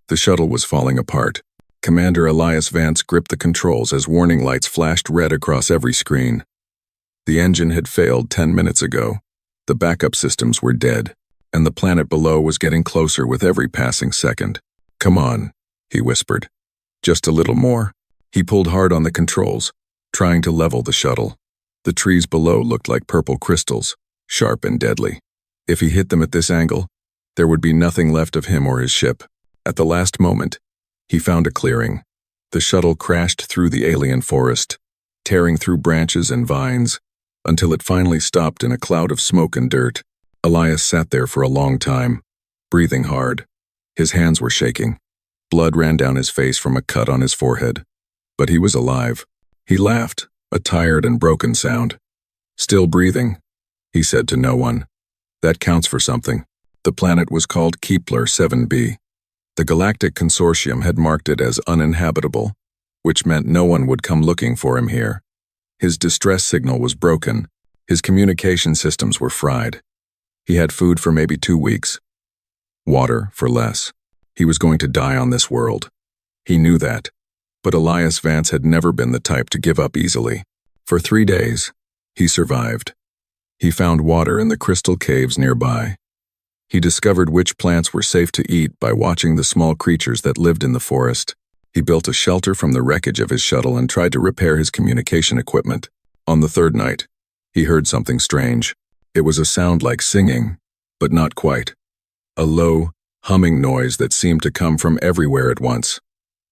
The shuttle was falling apart. Commander Elias Vance gripped the controls as warning lights flashed red across every screen. The engine had failed 10 minutes ago. The backup systems were dead, and the planet below was getting closer with every passing second. "Come on," he whispered. "Just a little more." He pulled hard on the controls, trying to level the shuttle. The trees below looked like purple crystals, sharp and deadly. If he hit them at this angle, there would be nothing left of him or his ship. At the last moment, he found a clearing. The shuttle crashed through the alien forest, tearing through branches and vines, until it finally stopped in a cloud of smoke and dirt. Elias sat there for a long time, breathing hard. His hands were shaking. Blood ran down his face from a cut on his forehead. But he was alive. He laughed, a tired and broken sound. "Still breathing," he said to no one. "That counts for something." The planet was called Kepler 7b. The Galactic Consortium had marked it as uninhabitable, which meant no one would come looking for him here. His distress signal was broken. His communication systems were fried. He had food for maybe 2 weeks. Water for less. He was going to die on this world. He knew that. But Elias Vance had never been the type to give up easily. For 3 days, he survived. He found water in the crystal caves nearby. He discovered which plants were safe to eat by watching the small creatures that lived in the forest. He built a shelter from the wreckage of his shuttle and tried to repair his communication equipment. On the 3rd night, he heard something strange. It was a sound like singing, but not quite. A low, humming noise that seemed to come from everywhere at once.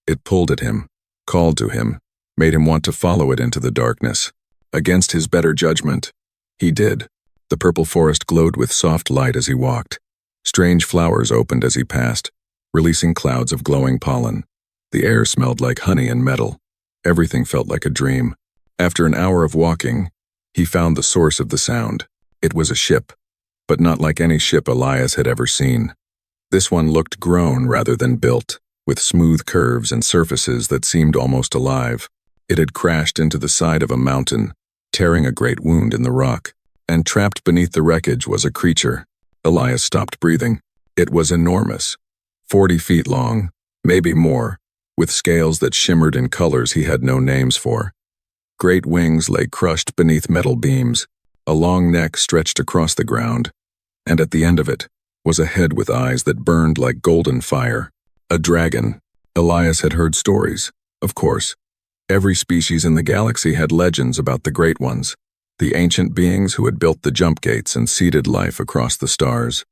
It pulled at him, called to him, made him want to follow it into the darkness. Against his better judgment, he did. The purple forest glowed with soft light as he walked. Strange flowers opened as he passed, releasing clouds of glowing pollen. The air smelled like honey and metal. Everything felt like a dream. After an hour of walking, he found the source of the sound. It was a ship, but not like any ship Elias had ever seen. This one looked grown rather than built, with smooth curves and surfaces that seemed almost alive. It had crashed into the side of a mountain, tearing a great wound in the rock, and trapped beneath the wreckage was a creature. Elias stopped breathing. It was enormous, 40 feet long, maybe more, with scales that shimmered in colors he had no names for. Great wings lay crushed beneath metal beams. A long neck stretched across the ground, and at the end of it was a head with eyes that burned like golden fire. A dragon. Elias had heard stories, of course. Every species in the galaxy had legends about the great ones, the ancient beings who had built the jump gates and seeded life across the stars.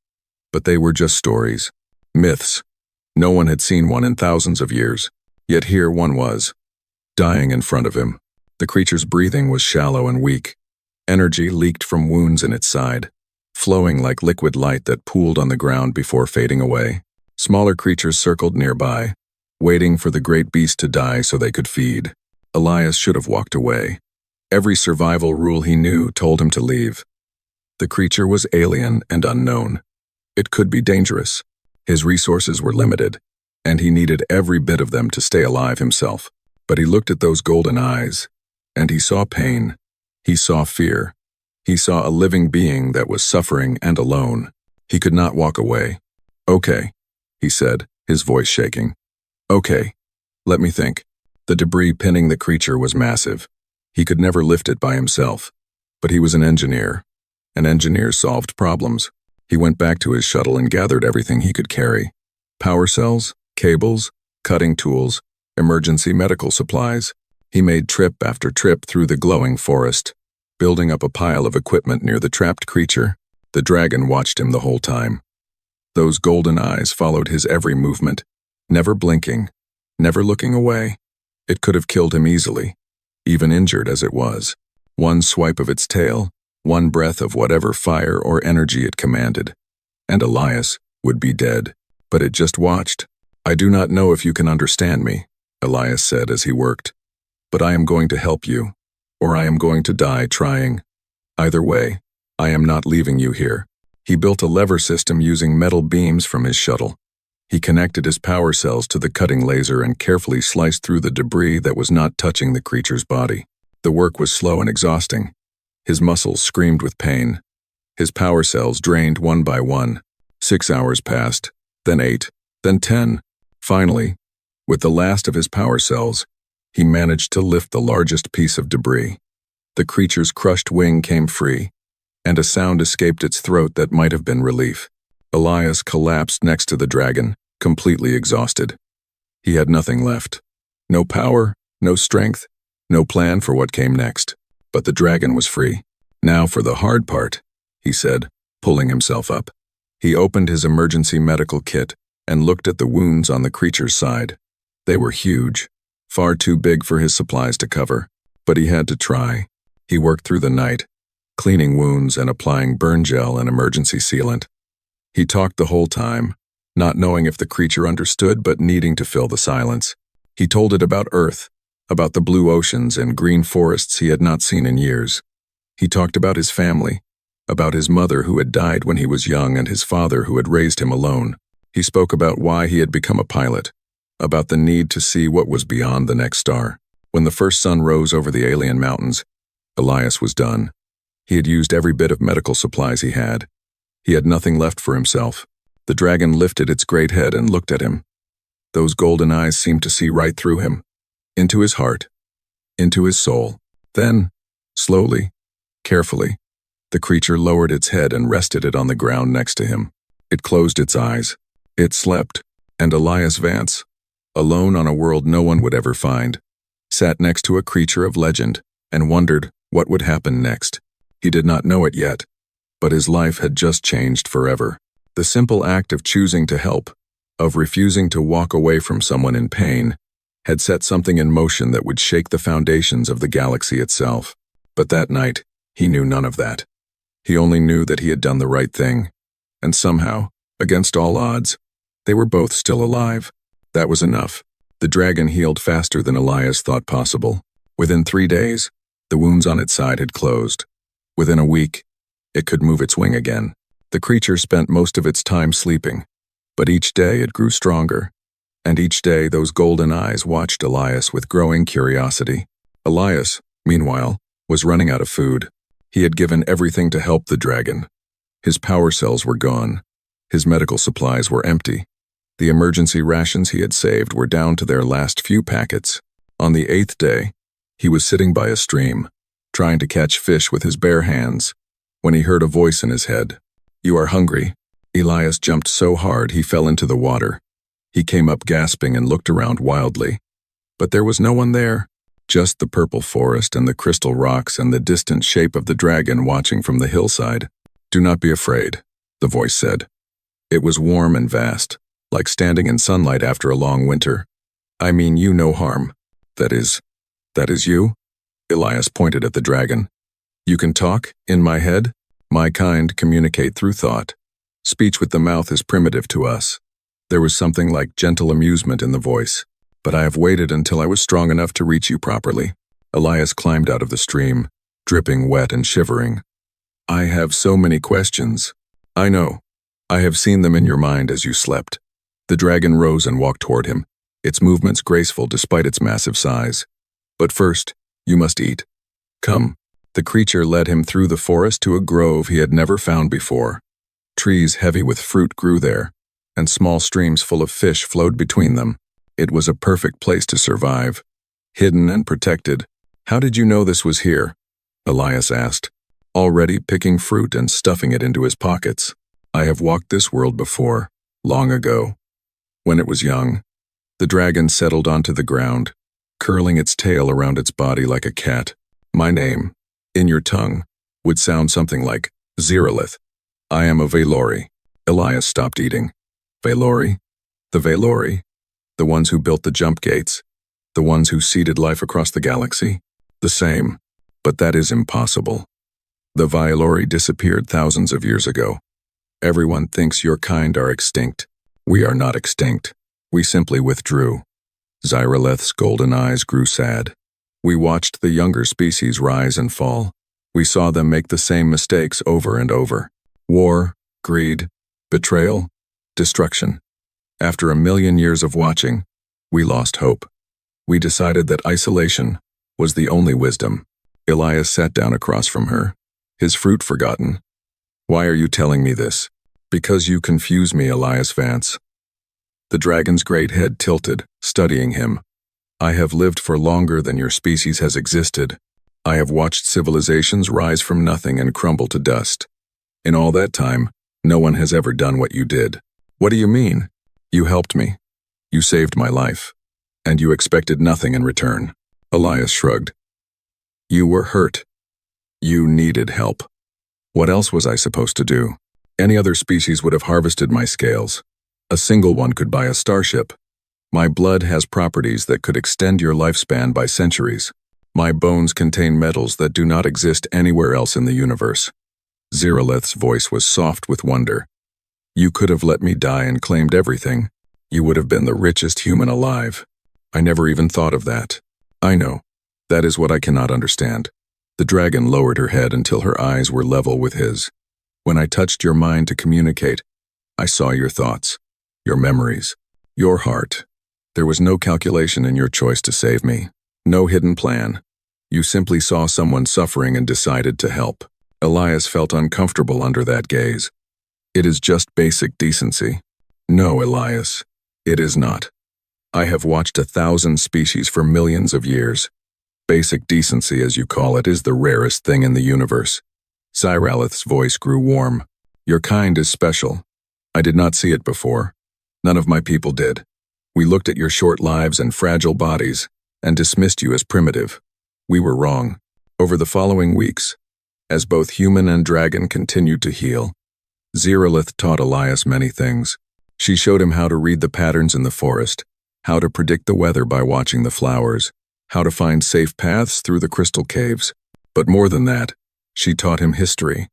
But they were just stories, myths. No one had seen one in thousands of years, yet here one was, dying in front of him. The creature's breathing was shallow and weak. Energy leaked from wounds in its side, flowing like liquid light that pooled on the ground before fading away. Smaller creatures circled nearby, waiting for the great beast to die so they could feed. Elias should have walked away. Every survival rule he knew told him to leave. The creature was alien and unknown. It could be dangerous. His resources were limited, and he needed every bit of them to stay alive himself. But he looked at those golden eyes, and he saw pain. He saw fear. He saw a living being that was suffering and alone. He could not walk away. "Okay," he said, his voice shaking. "Okay, let me think." The debris pinning the creature was massive. He could never lift it by himself. But he was an engineer. An engineer solved problems. He went back to his shuttle and gathered everything he could carry. Power cells, cables, cutting tools, emergency medical supplies. He made trip after trip through the glowing forest, building up a pile of equipment near the trapped creature. The dragon watched him the whole time. Those golden eyes followed his every movement, never blinking, never looking away. It could have killed him easily, even injured as it was. One swipe of its tail, one breath of whatever fire or energy it commanded, and Elias would be dead. But it just watched. "I do not know if you can understand me," Elias said as he worked. "But I am going to help you, or I am going to die trying. Either way, I am not leaving you here." He built a lever system using metal beams from his shuttle. He connected his power cells to the cutting laser and carefully sliced through the debris that was not touching the creature's body. The work was slow and exhausting. His muscles screamed with pain. His power cells drained one by one. 6 hours passed, then 8, then 10. Finally, with the last of his power cells, he managed to lift the largest piece of debris. The creature's crushed wing came free, and a sound escaped its throat that might have been relief. Elias collapsed next to the dragon, completely exhausted. He had nothing left. No power, no strength, no plan for what came next. But the dragon was free. Now for the hard part, he said, pulling himself up. He opened his emergency medical kit and looked at the wounds on the creature's side. They were huge, far too big for his supplies to cover, but he had to try. He worked through the night, cleaning wounds and applying burn gel and emergency sealant. He talked the whole time, not knowing if the creature understood but needing to fill the silence. He told it about Earth, about the blue oceans and green forests he had not seen in years. He talked about his family, about his mother who had died when he was young and his father who had raised him alone. He spoke about why he had become a pilot, about the need to see what was beyond the next star. When the first sun rose over the alien mountains, Elias was done. He had used every bit of medical supplies he had. He had nothing left for himself. The dragon lifted its great head and looked at him. Those golden eyes seemed to see right through him, into his heart, into his soul. Then, slowly, carefully, the creature lowered its head and rested it on the ground next to him. It closed its eyes. It slept, and Elias Vance, alone on a world no one would ever find, sat next to a creature of legend and wondered what would happen next. He did not know it yet, but his life had just changed forever. The simple act of choosing to help, of refusing to walk away from someone in pain, had set something in motion that would shake the foundations of the galaxy itself. But that night, he knew none of that. He only knew that he had done the right thing, and somehow, against all odds, they were both still alive. That was enough. The dragon healed faster than Elias thought possible. Within 3 days, the wounds on its side had closed. Within a week, it could move its wing again. The creature spent most of its time sleeping, but each day it grew stronger, and each day those golden eyes watched Elias with growing curiosity. Elias, meanwhile, was running out of food. He had given everything to help the dragon. His power cells were gone. His medical supplies were empty. The emergency rations he had saved were down to their last few packets. On the 8th day, he was sitting by a stream, trying to catch fish with his bare hands, when he heard a voice in his head. "You are hungry." Elias jumped so hard he fell into the water. He came up gasping and looked around wildly. But there was no one there, just the purple forest and the crystal rocks and the distant shape of the dragon watching from the hillside. "Do not be afraid," the voice said. It was warm and vast, like standing in sunlight after a long winter. "I mean you no harm. That is you?" Elias pointed at the dragon. "You can talk, in my head? My kind communicate through thought. Speech with the mouth is primitive to us." There was something like gentle amusement in the voice. "But I have waited until I was strong enough to reach you properly." Elias climbed out of the stream, dripping wet and shivering. "I have so many questions." "I know. I have seen them in your mind as you slept." The dragon rose and walked toward him, its movements graceful despite its massive size. "But first, you must eat. Come." The creature led him through the forest to a grove he had never found before. Trees heavy with fruit grew there, and small streams full of fish flowed between them. It was a perfect place to survive, hidden and protected. "How did you know this was here?" Elias asked, already picking fruit and stuffing it into his pockets. "I have walked this world before, long ago. When it was young." The dragon settled onto the ground, curling its tail around its body like a cat. "My name, in your tongue, would sound something like Zeralith. I am a Valori." Elias stopped eating. "Valori? The Valori? The ones who built the jump gates? The ones who seeded life across the galaxy? The same, but that is impossible. The Valori disappeared thousands of years ago. Everyone thinks your kind are extinct. We are not extinct. We simply withdrew." Zeralith's golden eyes grew sad. "We watched the younger species rise and fall. We saw them make the same mistakes over and over. War, greed, betrayal, destruction. After 1,000,000 years of watching, we lost hope. We decided that isolation was the only wisdom." Elias sat down across from her, his fruit forgotten. "Why are you telling me this?" "Because you confuse me, Elias Vance." The dragon's great head tilted, studying him. I have lived for longer than your species has existed. I have watched civilizations rise from nothing and crumble to dust. In all that time, no one has ever done what you did. What do you mean? You helped me. You saved my life. And you expected nothing in return. Elias shrugged. You were hurt. You needed help. What else was I supposed to do? Any other species would have harvested my scales. A single one could buy a starship. My blood has properties that could extend your lifespan by centuries. My bones contain metals that do not exist anywhere else in the universe. Zeralith's voice was soft with wonder. You could have let me die and claimed everything. You would have been the richest human alive. I never even thought of that. I know. That is what I cannot understand. The dragon lowered her head until her eyes were level with his. When I touched your mind to communicate, I saw your thoughts, your memories, your heart. There was no calculation in your choice to save me. No hidden plan. You simply saw someone suffering and decided to help. Elias felt uncomfortable under that gaze. It is just basic decency. No, Elias, it is not. I have watched 1,000 species for millions of years. Basic decency, as you call it, is the rarest thing in the universe. Zeralith's voice grew warm. Your kind is special. I did not see it before. None of my people did. We looked at your short lives and fragile bodies and dismissed you as primitive. We were wrong. Over the following weeks, as both human and dragon continued to heal, Zeralith taught Elias many things. She showed him how to read the patterns in the forest, how to predict the weather by watching the flowers, how to find safe paths through the crystal caves. But more than that, she taught him history.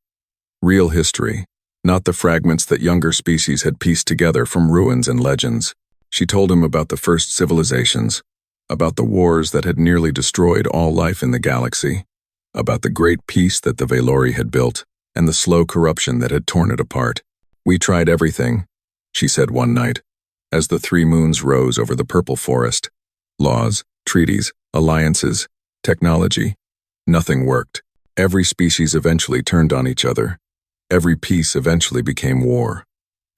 Real history, not the fragments that younger species had pieced together from ruins and legends. She told him about the first civilizations, about the wars that had nearly destroyed all life in the galaxy, about the great peace that the Valori had built, and the slow corruption that had torn it apart. We tried everything, she said one night, as the 3 moons rose over the purple forest. Laws, treaties, alliances, technology. Nothing worked. Every species eventually turned on each other. Every peace eventually became war.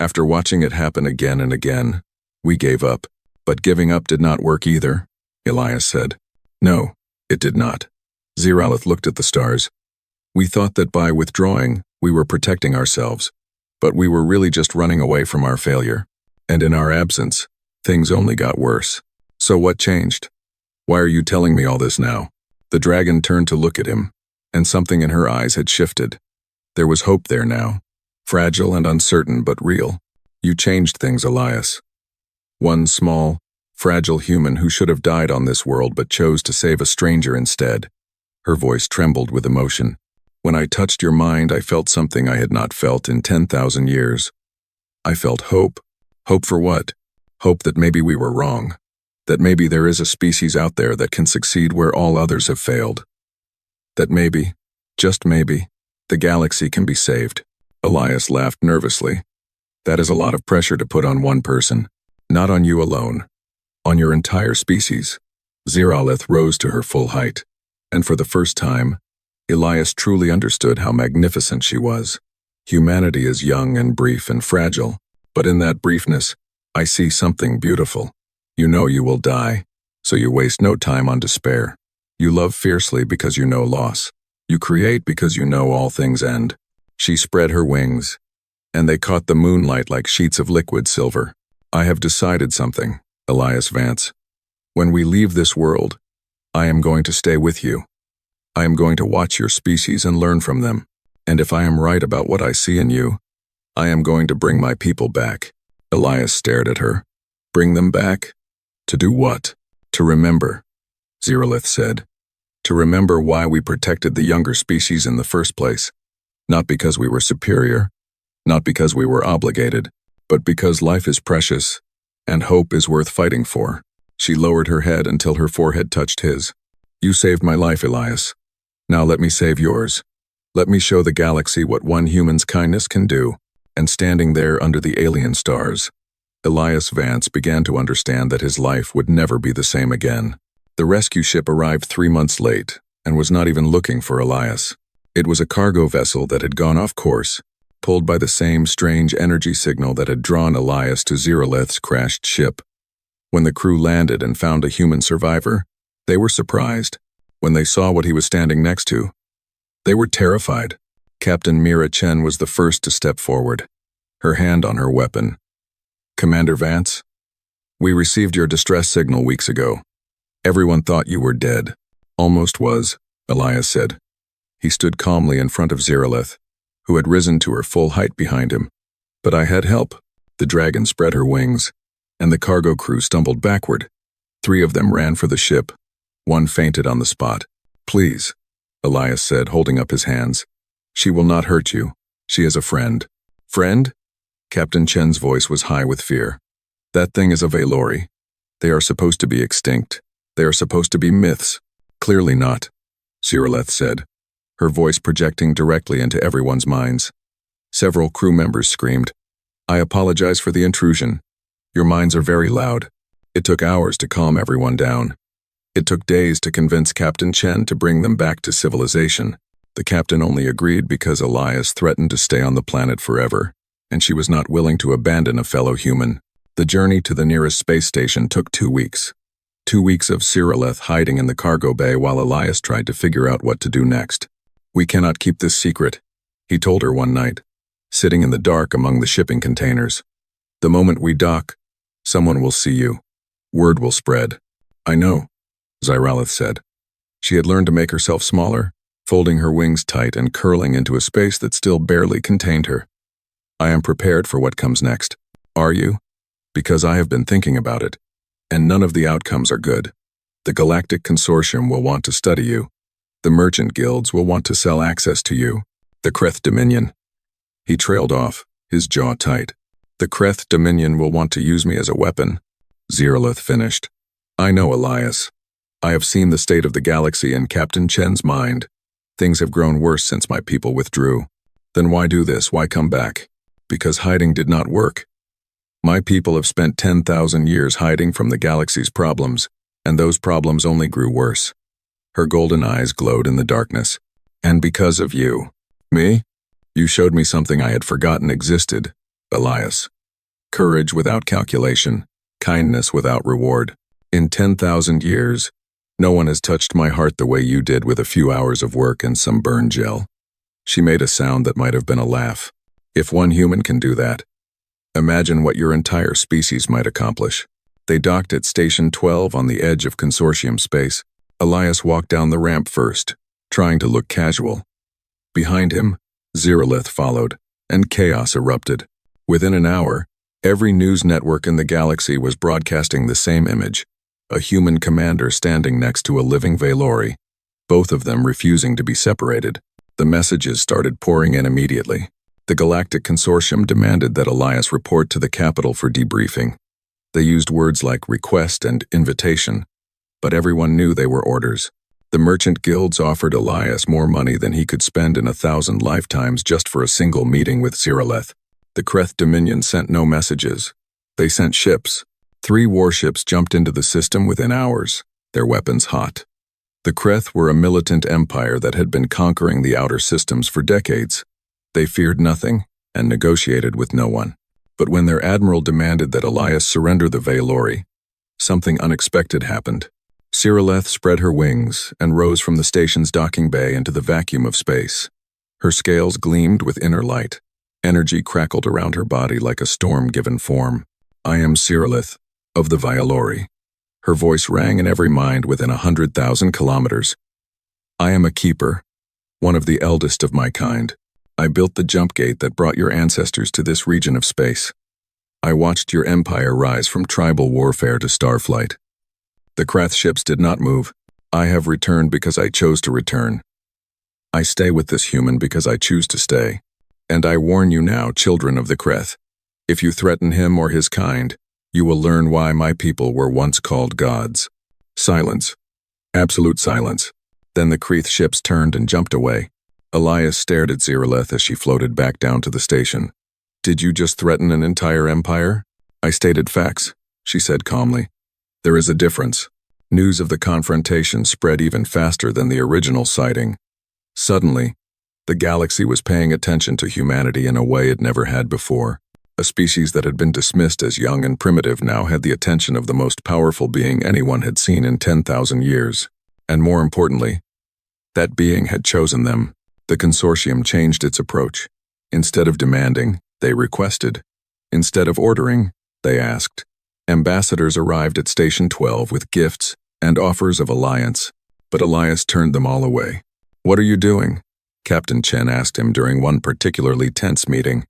After watching it happen again and again, we gave up. But giving up did not work either, Elias said. No, it did not. Zeralith looked at the stars. We thought that by withdrawing, we were protecting ourselves, but we were really just running away from our failure. And in our absence, things only got worse. So what changed? Why are you telling me all this now? The dragon turned to look at him, and something in her eyes had shifted. There was hope there now, fragile and uncertain but real. You changed things, Elias. One small, fragile human who should have died on this world but chose to save a stranger instead. Her voice trembled with emotion. When I touched your mind, I felt something I had not felt in 10,000 years. I felt hope. Hope for what? Hope that maybe we were wrong. That maybe there is a species out there that can succeed where all others have failed. That maybe, just maybe, the galaxy can be saved. Elias laughed nervously. That is a lot of pressure to put on one person. Not on you alone. On your entire species. Zeralith rose to her full height, and for the first time, Elias truly understood how magnificent she was. Humanity is young and brief and fragile, but in that briefness, I see something beautiful. You know you will die, so you waste no time on despair. You love fiercely because you know loss. You create because you know all things end. She spread her wings, and they caught the moonlight like sheets of liquid silver. I have decided something, Elias Vance. When we leave this world, I am going to stay with you. I am going to watch your species and learn from them. And if I am right about what I see in you, I am going to bring my people back. Elias stared at her. Bring them back? To do what? To remember, Zeralith said. To remember why we protected the younger species in the first place. Not because we were superior, not because we were obligated, but because life is precious, and hope is worth fighting for. She lowered her head until her forehead touched his. You saved my life, Elias. Now let me save yours. Let me show the galaxy what one human's kindness can do. And standing there under the alien stars, Elias Vance began to understand that his life would never be the same again. The rescue ship arrived 3 months late and was not even looking for Elias. It was a cargo vessel that had gone off course, pulled by the same strange energy signal that had drawn Elias to Zerolith's crashed ship. When the crew landed and found a human survivor, they were surprised. When they saw what he was standing next to, they were terrified. Captain Mira Chen was the first to step forward, her hand on her weapon. "Commander Vance, we received your distress signal weeks ago. Everyone thought you were dead." "Almost was," Elias said. He stood calmly in front of Zerolith, who had risen to her full height behind him. "But I had help." The dragon spread her wings, and the cargo crew stumbled backward. 3 of them ran for the ship. 1 fainted on the spot. "Please," Elias said, holding up his hands. "She will not hurt you. She is a friend." "Friend?" Captain Chen's voice was high with fear. "That thing is a Valori. They are supposed to be extinct. They are supposed to be myths." "Clearly not," Zerolith said, her voice projecting directly into everyone's minds. Several crew members screamed, "I apologize for the intrusion. Your minds are very loud." It took hours to calm everyone down. It took days to convince Captain Chen to bring them back to civilization. The captain only agreed because Elias threatened to stay on the planet forever, and she was not willing to abandon a fellow human. The journey to the nearest space station took 2 weeks. 2 weeks of Zerolith hiding in the cargo bay while Elias tried to figure out what to do next. "We cannot keep this secret," he told her one night, sitting in the dark among the shipping containers. "The moment we dock, someone will see you. Word will spread." "I know," Zerolith said. She had learned to make herself smaller, folding her wings tight and curling into a space that still barely contained her. "I am prepared for what comes next." "Are you?" "Because I have been thinking about it, and none of the outcomes are good. The Galactic Consortium will want to study you. The merchant guilds will want to sell access to you. The Kreth Dominion." He trailed off, his jaw tight. "The Kreth Dominion will want to use me as a weapon," Zerolith finished. "I know, Elias. I have seen the state of the galaxy in Captain Chen's mind. Things have grown worse since my people withdrew. Then why do this? Why come back? Because hiding did not work. My people have spent 10,000 years hiding from the galaxy's problems, and those problems only grew worse." Her golden eyes glowed in the darkness. "And because of you." "Me? You showed me something I had forgotten existed, Elias. Courage without calculation, kindness without reward. In 10,000 years, no one has touched my heart the way you did with a few hours of work and some burn gel." She made a sound that might have been a laugh. "If one human can do that, imagine what your entire species might accomplish." They docked at Station 12 on the edge of Consortium space. Elias walked down the ramp first, trying to look casual. Behind him, Zerolith followed, and chaos erupted. Within an hour, every news network in the galaxy was broadcasting the same image: a human commander standing next to a living Valori, both of them refusing to be separated. The messages started pouring in immediately. The Galactic Consortium demanded that Elias report to the capital for debriefing. They used words like request and invitation, but everyone knew they were orders. The merchant guilds offered Elias more money than he could spend in 1,000 lifetimes just for a single meeting with Zerolith. The Kreth Dominion sent no messages. They sent ships. 3 warships jumped into the system within hours, their weapons hot. The Kreth were a militant empire that had been conquering the outer systems for decades. They feared nothing and negotiated with no one. But when their admiral demanded that Elias surrender the Valori, something unexpected happened. Zerolith spread her wings and rose from the station's docking bay into the vacuum of space. Her scales gleamed with inner light. Energy crackled around her body like a storm given form. "I am Zerolith, of the Valori." Her voice rang in every mind within 100,000 kilometers. "I am a keeper, one of the eldest of my kind. I built the jump gate that brought your ancestors to this region of space. I watched your empire rise from tribal warfare to starflight. The Kreth ships did not move. I have returned because I chose to return. I stay with this human because I choose to stay. And I warn you now, children of the Kreth, if you threaten him or his kind, you will learn why my people were once called gods." Silence. Absolute silence. Then the Kreth ships turned and jumped away. Elias stared at Zerolith as she floated back down to the station. "Did you just threaten an entire empire?" "I stated facts," she said calmly. "There is a difference." News of the confrontation spread even faster than the original sighting. Suddenly, The galaxy was paying attention to humanity in a way it never had before. A species that had been dismissed as young and primitive now had the attention of the most powerful being anyone had seen in 10,000 years. And more importantly, that being had chosen them. The consortium changed its approach. Instead of demanding, they requested. Instead of ordering, they asked. Ambassadors arrived at Station 12 with gifts and offers of alliance, but Elias turned them all away. "What are you doing?" Captain Chen asked him during one particularly tense meeting.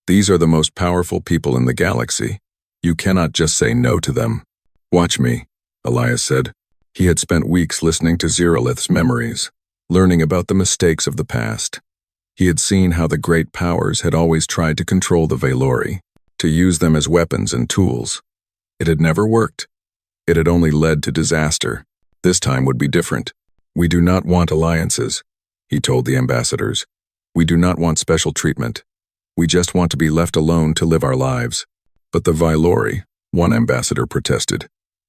"These are the most powerful people in the galaxy. You cannot just say no to them." "Watch me," Elias said. He had spent weeks listening to Zerolith's memories, learning about the mistakes of the past. He had seen how the great powers had always tried to control the Valori, to use them as weapons and tools. It had never worked. It had only led to disaster. This time would be different. "We do not want alliances," he told the ambassadors. "We do not want special treatment. We just want to be left alone to live our lives." "But the Valori," one ambassador protested.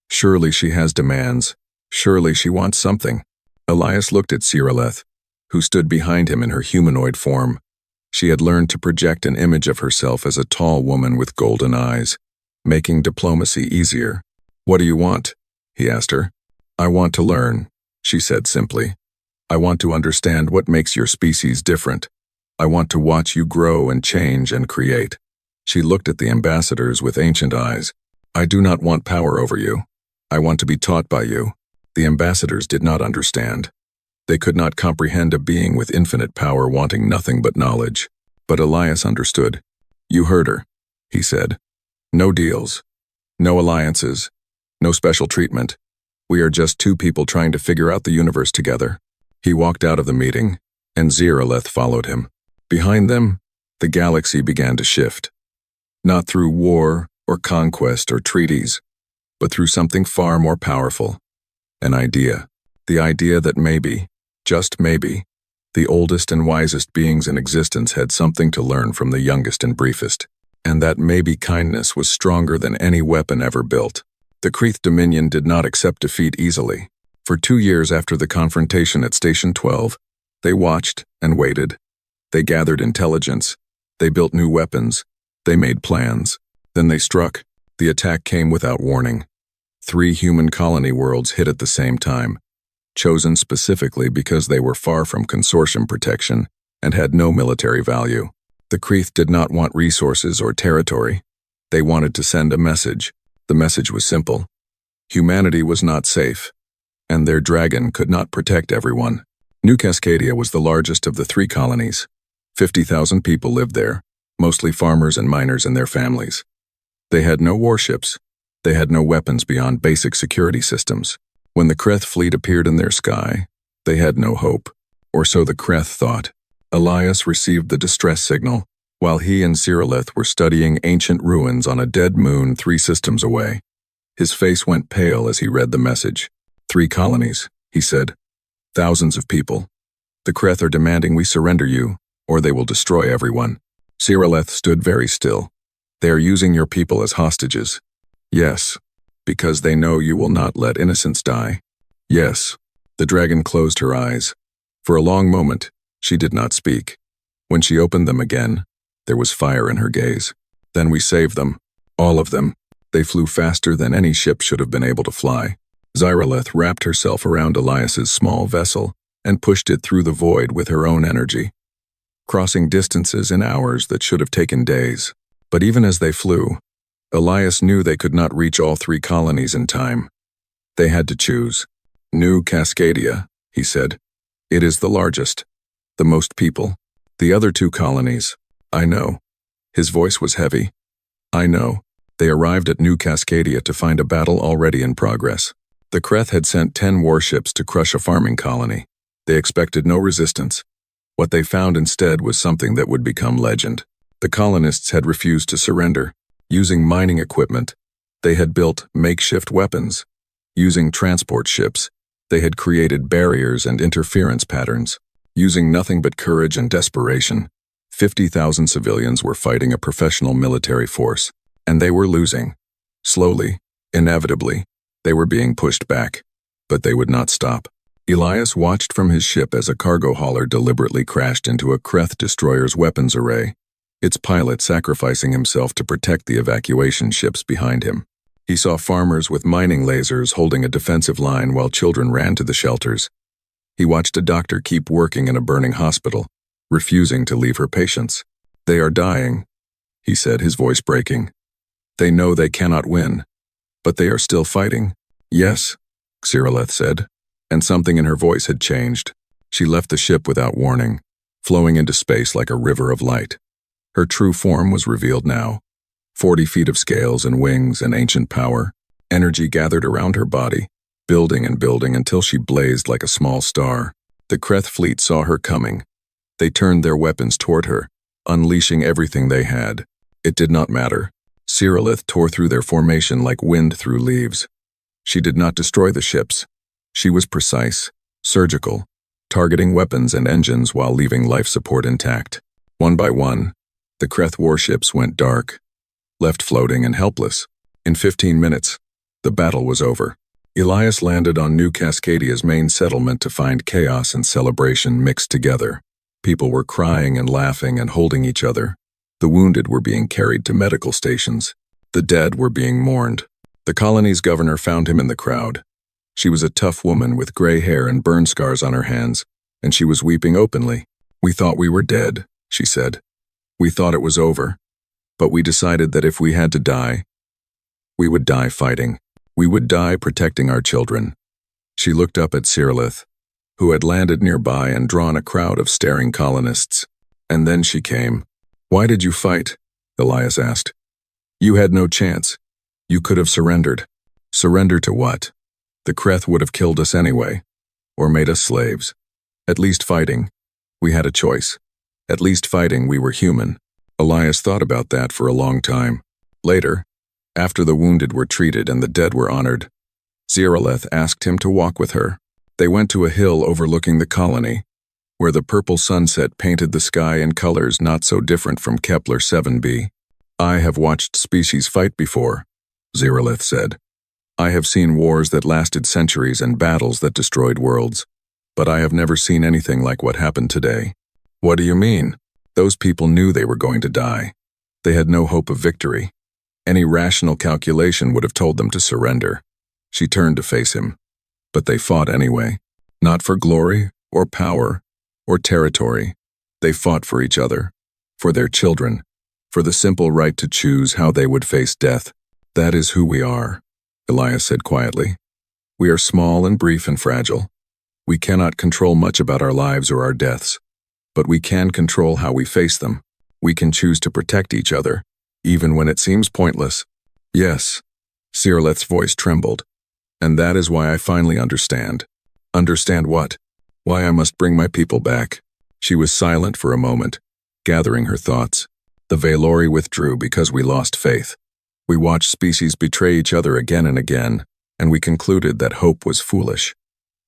"Surely she has demands. Surely she wants something." Elias looked at Zerolith, who stood behind him in her humanoid form. She had learned to project an image of herself as a tall woman with golden eyes, making diplomacy easier. "What do you want?" he asked her. "I want to learn," she said simply. "I want to understand what makes your species different. I want to watch you grow and change and create." She looked at the ambassadors with ancient eyes. "I do not want power over you. I want to be taught by you." The ambassadors did not understand. They could not comprehend a being with infinite power wanting nothing but knowledge. But Elias understood. "You heard her," he said. "No deals. No alliances. No special treatment. We are just two people trying to figure out the universe together." He walked out of the meeting, and Zerolith followed him. Behind them, the galaxy began to shift. Not through war or conquest or treaties, but through something far more powerful. An idea. The idea that maybe, just maybe, the oldest and wisest beings in existence had something to learn from the youngest and briefest, and that maybe kindness was stronger than any weapon ever built. The Kreeth Dominion did not accept defeat easily. For 2 years after the confrontation at Station 12, they watched and waited. They gathered intelligence. They built new weapons. They made plans. Then they struck. The attack came without warning. 3 human colony worlds hit at the same time, chosen specifically because they were far from consortium protection and had no military value. The Kreeth did not want resources or territory. They wanted to send a message. The message was simple. Humanity was not safe, and their dragon could not protect everyone. New Cascadia was the largest of the 3 colonies. 50,000 people lived there, mostly farmers and miners and their families. They had no warships. They had no weapons beyond basic security systems. When the Kreeth fleet appeared in their sky, they had no hope, or so the Kreeth thought. Elias received the distress signal, while he and Zerolith were studying ancient ruins on a dead moon 3 systems away. His face went pale as he read the message. 3 colonies, he said. Thousands of people. The Kreeth are demanding we surrender you, or they will destroy everyone. Zerolith stood very still. They are using your people as hostages. Yes, because they know you will not let innocents die. Yes. The dragon closed her eyes. For a long moment, she did not speak. When she opened them again, there was fire in her gaze. Then we saved them. All of them. They flew faster than any ship should have been able to fly. Zerolith wrapped herself around Elias's small vessel and pushed it through the void with her own energy, crossing distances in hours that should have taken days. But even as they flew, Elias knew they could not reach all 3 colonies in time. They had to choose. New Cascadia, he said. It is the largest, the most people. The other 2 colonies, I know. His voice was heavy. I know. They arrived at New Cascadia to find a battle already in progress. The Kreeth had sent 10 warships to crush a farming colony. They expected no resistance. What they found instead was something that would become legend. The colonists had refused to surrender. Using mining equipment, they had built makeshift weapons. Using transport ships, they had created barriers and interference patterns. Using nothing but courage and desperation, 50,000 civilians were fighting a professional military force, and they were losing. Slowly, inevitably, they were being pushed back, but they would not stop. Elias watched from his ship as a cargo hauler deliberately crashed into a Kreth destroyer's weapons array, its pilot sacrificing himself to protect the evacuation ships behind him. He saw farmers with mining lasers holding a defensive line while children ran to the shelters. He watched a doctor keep working in a burning hospital, refusing to leave her patients. "They are dying," he said, his voice breaking. "They know they cannot win, but they are still fighting." "Yes," Cyrilleth said, and something in her voice had changed. She left the ship without warning, flowing into space like a river of light. Her true form was revealed now. 40 feet of scales and wings and ancient power. Energy gathered around her body, building and building until she blazed like a small star. The Kreth fleet saw her coming. They turned their weapons toward her, unleashing everything they had. It did not matter. Cyrilleth tore through their formation like wind through leaves. She did not destroy the ships. She was precise, surgical, targeting weapons and engines while leaving life support intact. One by one, the Kreth warships went dark, left floating and helpless. In 15 minutes, the battle was over. Elias landed on New Cascadia's main settlement to find chaos and celebration mixed together. People were crying and laughing and holding each other. The wounded were being carried to medical stations. The dead were being mourned. The colony's governor found him in the crowd. She was a tough woman with gray hair and burn scars on her hands, and she was weeping openly. "We thought we were dead," she said. "We thought it was over. But we decided that if we had to die, we would die fighting. We would die protecting our children." She looked up at Cyrilleth, who had landed nearby and drawn a crowd of staring colonists. And then she came. "Why did you fight?" Elias asked. "You had no chance. You could have surrendered." "Surrender to what? The Kreth would have killed us anyway, or made us slaves. At least fighting, we had a choice. At least fighting, we were human." Elias thought about that for a long time. Later, after the wounded were treated and the dead were honored, Cyrilleth asked him to walk with her. They went to a hill overlooking the colony, where the purple sunset painted the sky in colors not so different from Kepler 7b. "I have watched species fight before," Cyrilleth said. "I have seen wars that lasted centuries and battles that destroyed worlds, but I have never seen anything like what happened today." "What do you mean?" "Those people knew they were going to die. They had no hope of victory. Any rational calculation would have told them to surrender." She turned to face him. "But they fought anyway. Not for glory, or power, or territory. They fought for each other, for their children, for the simple right to choose how they would face death. That is who we are," Elias said quietly. "We are small and brief and fragile. We cannot control much about our lives or our deaths, but we can control how we face them. We can choose to protect each other, even when it seems pointless." "Yes," Cyrilleth's voice trembled. "And that is why I finally understand." "Understand what?" "Why I must bring my people back." She was silent for a moment, gathering her thoughts. "The Valori withdrew because we lost faith. We watched species betray each other again and again, and we concluded that hope was foolish.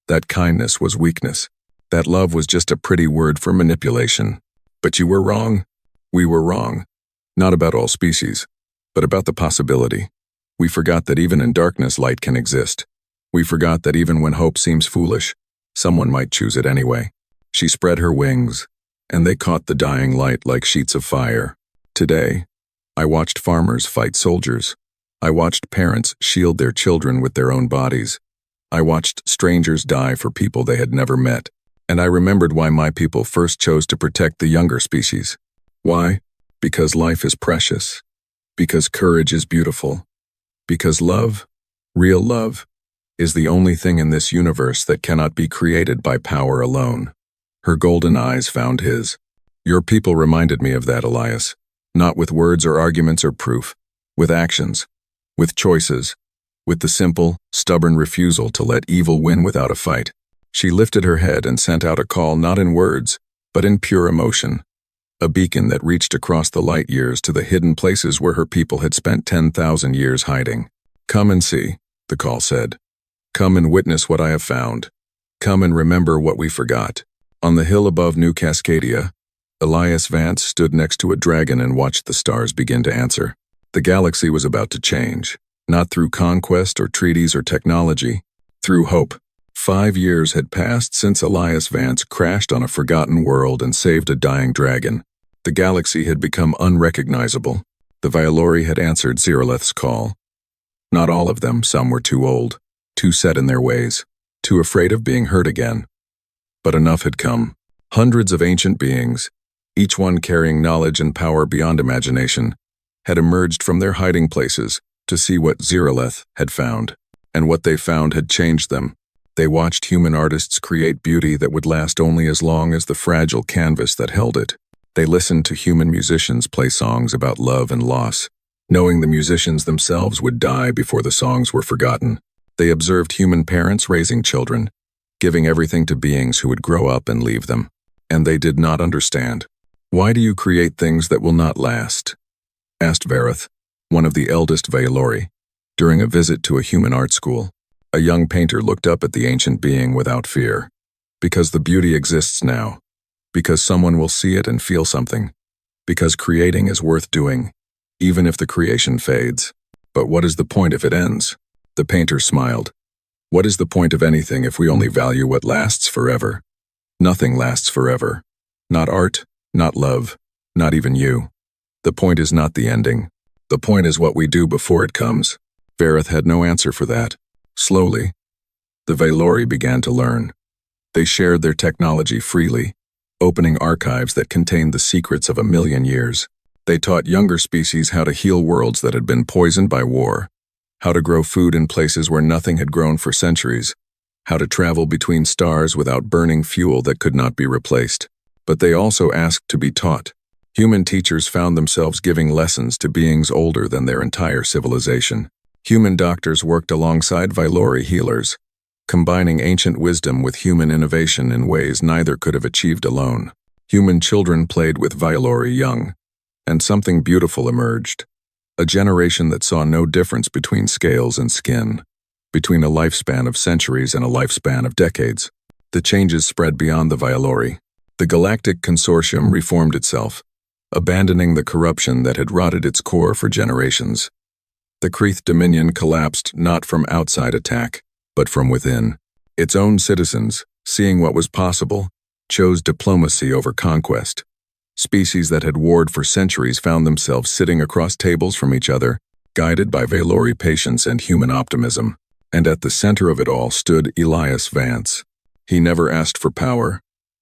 That kindness was weakness. That love was just a pretty word for manipulation. But you were wrong. We were wrong. Not about all species, but about the possibility. We forgot that even in darkness light can exist. We forgot that even when hope seems foolish, someone might choose it anyway." She spread her wings, and they caught the dying light like sheets of fire. "Today, I watched farmers fight soldiers. I watched parents shield their children with their own bodies. I watched strangers die for people they had never met. And I remembered why my people first chose to protect the younger species. Why? Because life is precious. Because courage is beautiful. Because love, real love, is the only thing in this universe that cannot be created by power alone." Her golden eyes found his. "Your people reminded me of that, Elias. Not with words or arguments or proof. With actions. With choices. With the simple, stubborn refusal to let evil win without a fight." She lifted her head and sent out a call not in words, but in pure emotion. A beacon that reached across the light years to the hidden places where her people had spent 10,000 years hiding. "Come and see," the call said. "Come and witness what I have found. Come and remember what we forgot." On the hill above New Cascadia, Elias Vance stood next to a dragon and watched the stars begin to answer. The galaxy was about to change, not through conquest or treaties or technology, through hope, 5 years had passed since Elias Vance crashed on a forgotten world and saved a dying dragon. The galaxy had become unrecognizable. The Violori had answered Zeroleth's call. Not all of them, some were too old, too set in their ways, too afraid of being hurt again. But enough had come. Hundreds of ancient beings, each one carrying knowledge and power beyond imagination, had emerged from their hiding places to see what Zeroleth had found. And what they found had changed them. They watched human artists create beauty that would last only as long as the fragile canvas that held it. They listened to human musicians play songs about love and loss, knowing the musicians themselves would die before the songs were forgotten. They observed human parents raising children, giving everything to beings who would grow up and leave them. And they did not understand. "Why do you create things that will not last?" asked Vareth, one of the eldest Vailori, during a visit to a human art school. A young painter looked up at the ancient being without fear. "Because the beauty exists now. Because someone will see it and feel something. Because creating is worth doing, even if the creation fades. But what is the point if it ends?" The painter smiled. "What is the point of anything if we only value what lasts forever? Nothing lasts forever. Not art, not love, not even you. The point is not the ending. The point is what we do before it comes." Vareth had no answer for that. Slowly, the Vailori began to learn. They shared their technology freely, opening archives that contained the secrets of 1,000,000 years. They taught younger species how to heal worlds that had been poisoned by war, how to grow food in places where nothing had grown for centuries, how to travel between stars without burning fuel that could not be replaced. But they also asked to be taught. Human teachers found themselves giving lessons to beings older than their entire civilization. Human doctors worked alongside Vailori healers, combining ancient wisdom with human innovation in ways neither could have achieved alone. Human children played with Vailori young, and something beautiful emerged. A generation that saw no difference between scales and skin, between a lifespan of centuries and a lifespan of decades. The changes spread beyond the Vailori. The Galactic Consortium reformed itself, abandoning the corruption that had rotted its core for generations. The Kreeth Dominion collapsed not from outside attack, but from within. Its own citizens, seeing what was possible, chose diplomacy over conquest. Species that had warred for centuries found themselves sitting across tables from each other, guided by Vailori patience and human optimism. And at the center of it all stood Elias Vance. He never asked for power.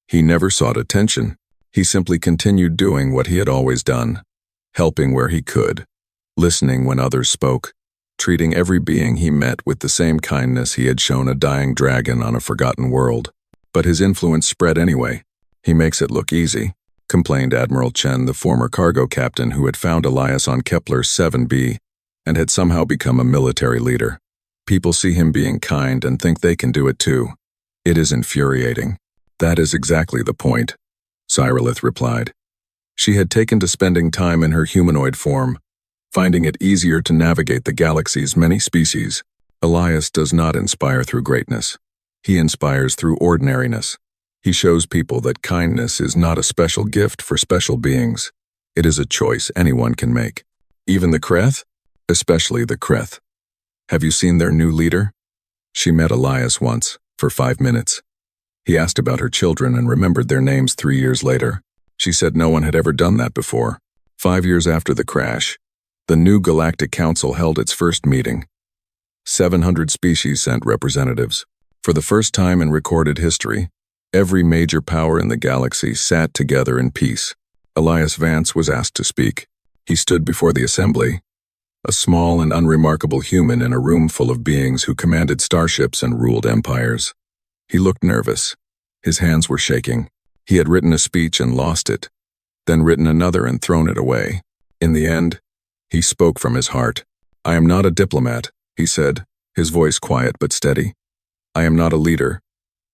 He never sought attention. He simply continued doing what he had always done, helping where he could, listening when others spoke, treating every being he met with the same kindness he had shown a dying dragon on a forgotten world. But his influence spread anyway. "He makes it look easy," complained Admiral Chen, the former cargo captain who had found Elias on Kepler 7b and had somehow become a military leader. "People see him being kind and think they can do it too. It is infuriating." "That is exactly the point," Zeroleth replied. She had taken to spending time in her humanoid form, finding it easier to navigate the galaxy's many species. Elias does not inspire through greatness. He inspires through ordinariness. He shows people that kindness is not a special gift for special beings. It is a choice anyone can make. Even the Kreeth? Especially the Kreeth. "Have you seen their new leader?" She met Elias once, for 5 minutes. He asked about her children and remembered their names 3 years later. She said no one had ever done that before. 5 years after the crash, the new Galactic Council held its first meeting. 700 species sent representatives. For the first time in recorded history, every major power in the galaxy sat together in peace. Elias Vance was asked to speak. He stood before the assembly, a small and unremarkable human in a room full of beings who commanded starships and ruled empires. He looked nervous. His hands were shaking. He had written a speech and lost it, then written another and thrown it away. In the end, he spoke from his heart. "I am not a diplomat," he said, his voice quiet but steady. "I am not a leader.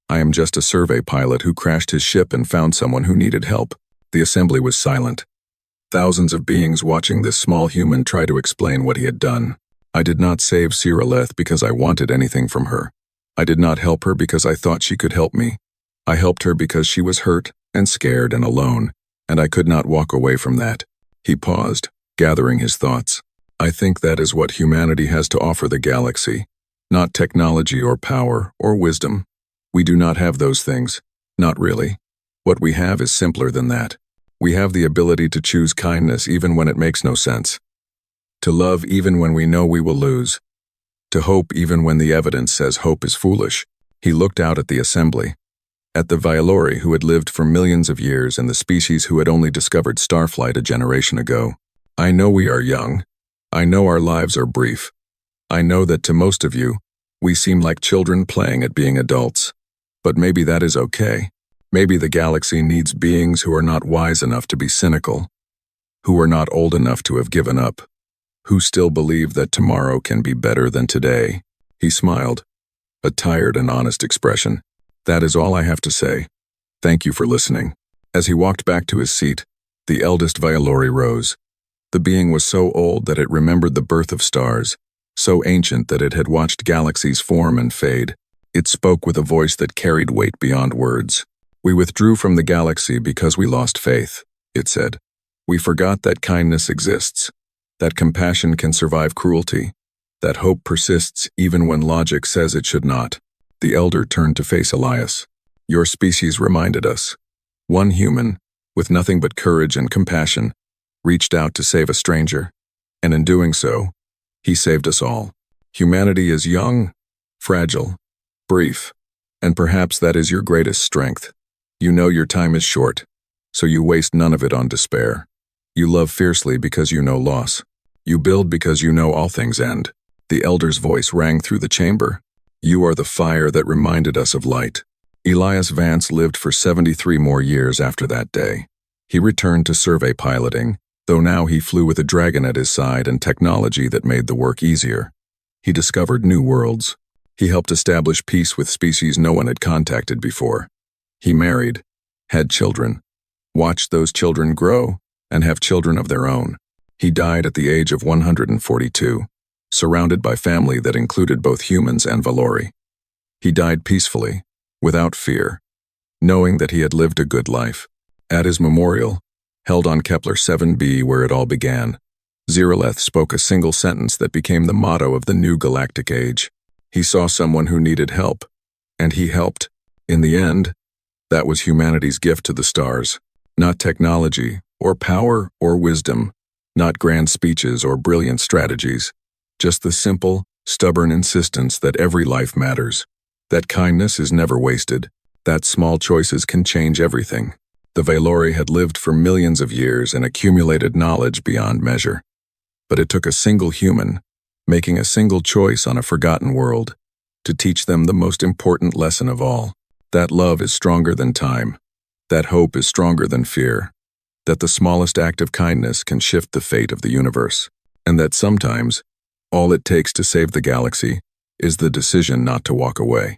I am just a survey pilot who crashed his ship and found someone who needed help." The assembly was silent. Thousands of beings watching this small human try to explain what he had done. "I did not save Zeroleth because I wanted anything from her. I did not help her because I thought she could help me. I helped her because she was hurt and scared and alone, and I could not walk away from that." He paused, gathering his thoughts. "I think that is what humanity has to offer the galaxy. Not technology or power or wisdom, We do not have those things. Not really. What we have is simpler than that. We have the ability to choose kindness even when it makes no sense. To love even when we know we will lose. To hope even when the evidence says hope is foolish. He looked out at the assembly. At the Vialori who had lived for millions of years and the species who had only discovered starflight a generation ago. I know we are young. I know our lives are brief. I know that to most of you, we seem like children playing at being adults. But maybe that is okay. Maybe the galaxy needs beings who are not wise enough to be cynical, who are not old enough to have given up, who still believe that tomorrow can be better than today. He smiled, a tired and honest expression. That is all I have to say. Thank you for listening. As he walked back to his seat, the eldest Vialori rose. The being was so old that it remembered the birth of stars, so ancient that it had watched galaxies form and fade. It spoke with a voice that carried weight beyond words. We withdrew from the galaxy because we lost faith, it said. We forgot that kindness exists, that compassion can survive cruelty, that hope persists even when logic says it should not. The elder turned to face Elias. Your species reminded us. One human, with nothing but courage and compassion, reached out to save a stranger, and in doing so, he saved us all. Humanity is young, fragile, brief, and perhaps that is your greatest strength. You know your time is short, so you waste none of it on despair. You love fiercely because you know loss. You build because you know all things end. The elder's voice rang through the chamber. You are the fire that reminded us of light. Elias Vance lived for 73 more years after that day. He returned to survey piloting, though now he flew with a dragon at his side and technology that made the work easier. He discovered new worlds. He helped establish peace with species no one had contacted before. He married, had children, watched those children grow, and have children of their own. He died at the age of 142, surrounded by family that included both humans and Valori. He died peacefully, without fear, knowing that he had lived a good life. At his memorial, held on Kepler 7b where it all began, Ziraleth spoke a single sentence that became the motto of the new galactic age. He saw someone who needed help, and he helped. In the end, that was humanity's gift to the stars. Not technology, or power, or wisdom, not grand speeches or brilliant strategies, just the simple, stubborn insistence that every life matters, that kindness is never wasted, that small choices can change everything. The Valori had lived for millions of years and accumulated knowledge beyond measure. But it took a single human, making a single choice on a forgotten world, to teach them the most important lesson of all, that love is stronger than time, that hope is stronger than fear, that the smallest act of kindness can shift the fate of the universe, and that sometimes, all it takes to save the galaxy is the decision not to walk away.